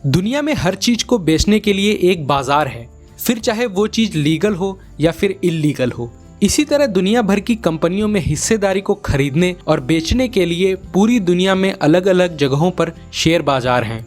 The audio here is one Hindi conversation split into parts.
दुनिया में हर चीज को बेचने के लिए एक बाजार है, फिर चाहे वो चीज लीगल हो या फिर इल्लीगल हो। इसी तरह दुनिया भर की कंपनियों में हिस्सेदारी को खरीदने और बेचने के लिए पूरी दुनिया में अलग अलग जगहों पर शेयर बाजार हैं।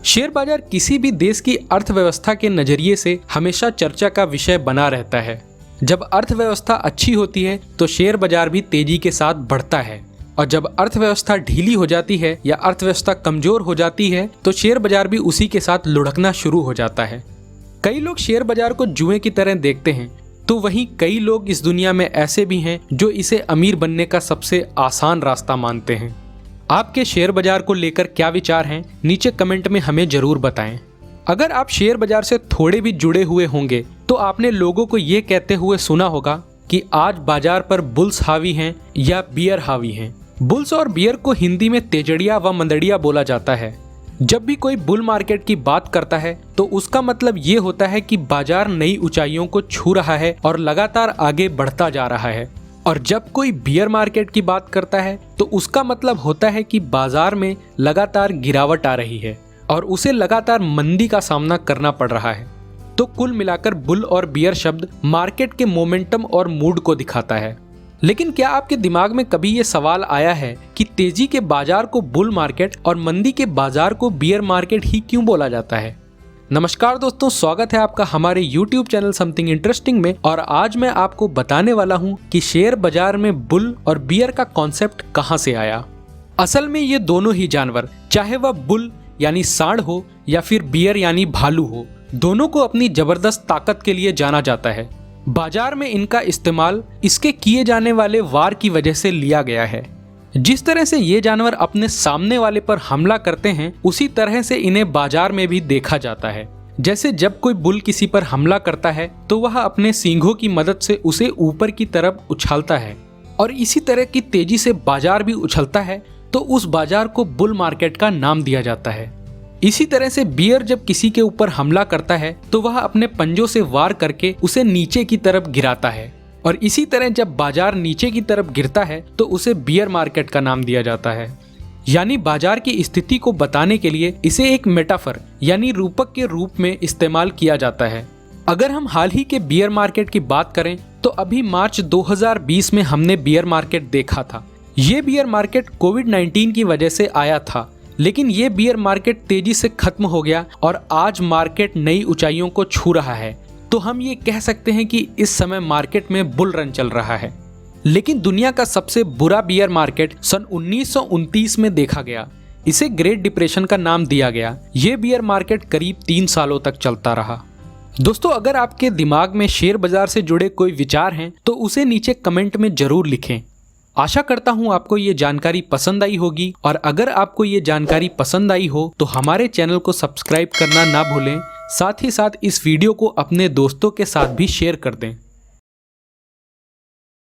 शेयर बाजार किसी भी देश की अर्थव्यवस्था के नजरिए से हमेशा चर्चा का विषय बना रहता है। जब अर्थव्यवस्था अच्छी होती है तो शेयर बाजार भी तेजी के साथ बढ़ता है, और जब अर्थव्यवस्था ढीली हो जाती है या अर्थव्यवस्था कमजोर हो जाती है तो शेयर बाजार भी उसी के साथ लुढ़कना शुरू हो जाता है। कई लोग शेयर बाजार को जुए की तरह देखते हैं, तो वहीं कई लोग इस दुनिया में ऐसे भी हैं जो इसे अमीर बनने का सबसे आसान रास्ता मानते हैं। आपके शेयर बाजार को लेकर क्या विचार हैं, नीचे कमेंट में हमें जरूर बताएं। अगर आप शेयर बाजार से थोड़े भी जुड़े हुए होंगे तो आपने लोगों को ये कहते हुए सुना होगा कि आज बाजार पर बुल्स हावी हैं या बियर हावी हैं। बुल्स और बियर को हिंदी में तेजड़िया व मंदड़िया बोला जाता है। जब भी कोई बुल मार्केट की बात करता है तो उसका मतलब ये होता है कि बाजार नई ऊंचाइयों को छू रहा है और लगातार आगे बढ़ता जा रहा है, और जब कोई बियर मार्केट की बात करता है तो उसका मतलब होता है कि बाजार में लगातार गिरावट आ रही है और उसे लगातार मंदी का सामना करना पड़ रहा है। तो कुल मिलाकर बुल और बियर शब्द मार्केट के मोमेंटम और मूड को दिखाता है। लेकिन क्या आपके दिमाग में कभी ये सवाल आया है कि तेजी के बाजार को बुल मार्केट और मंदी के बाजार को बियर मार्केट ही क्यों बोला जाता है? नमस्कार दोस्तों, स्वागत है आपका हमारे YouTube चैनल समथिंग इंटरेस्टिंग में। और आज मैं आपको बताने वाला हूँ कि शेयर बाजार में बुल और बियर का कॉन्सेप्ट कहाँ से आया। असल में ये दोनों ही जानवर, चाहे वह बुल यानी सांड हो या फिर बियर यानी भालू हो, दोनों को अपनी जबरदस्त ताकत के लिए जाना जाता है। बाजार में इनका इस्तेमाल इसके किए जाने वाले वार की वजह से लिया गया है। जिस तरह से ये जानवर अपने सामने वाले पर हमला करते हैं, उसी तरह से इन्हें बाजार में भी देखा जाता है। जैसे जब कोई बुल किसी पर हमला करता है तो वह अपने सींगों की मदद से उसे ऊपर की तरफ उछालता है, और इसी तरह की तेजी से बाजार भी उछलता है, तो उस बाजार को बुल मार्केट का नाम दिया जाता है। इसी तरह से बियर जब किसी के ऊपर हमला करता है तो वह अपने पंजों से वार करके उसे नीचे की तरफ गिराता है, और इसी तरह जब बाजार नीचे की तरफ गिरता है तो उसे बियर मार्केट का नाम दिया जाता है। यानी बाजार की स्थिति को बताने के लिए इसे एक मेटाफर यानी रूपक के रूप में इस्तेमाल किया जाता है। अगर हम हाल ही के बियर मार्केट की बात करें तो अभी मार्च 2020 में हमने बियर मार्केट देखा था। ये बियर मार्केट कोविड-19 की वजह से आया था, लेकिन ये बियर मार्केट तेजी से खत्म हो गया और आज मार्केट नई ऊंचाइयों को छू रहा है। तो हम ये कह सकते हैं कि इस समय मार्केट में बुल रन चल रहा है। लेकिन दुनिया का सबसे बुरा बियर मार्केट सन 1929 में देखा गया। इसे ग्रेट डिप्रेशन का नाम दिया गया। ये बियर मार्केट करीब 3 सालों तक चलता रहा। दोस्तों, अगर आपके दिमाग में शेयर बाजार से जुड़े कोई विचार हैं तो उसे नीचे कमेंट में जरूर लिखें। आशा करता हूँ आपको ये जानकारी पसंद आई होगी, और अगर आपको ये जानकारी पसंद आई हो तो हमारे चैनल को सब्सक्राइब करना ना भूलें। साथ ही साथ इस वीडियो को अपने दोस्तों के साथ भी शेयर कर दें।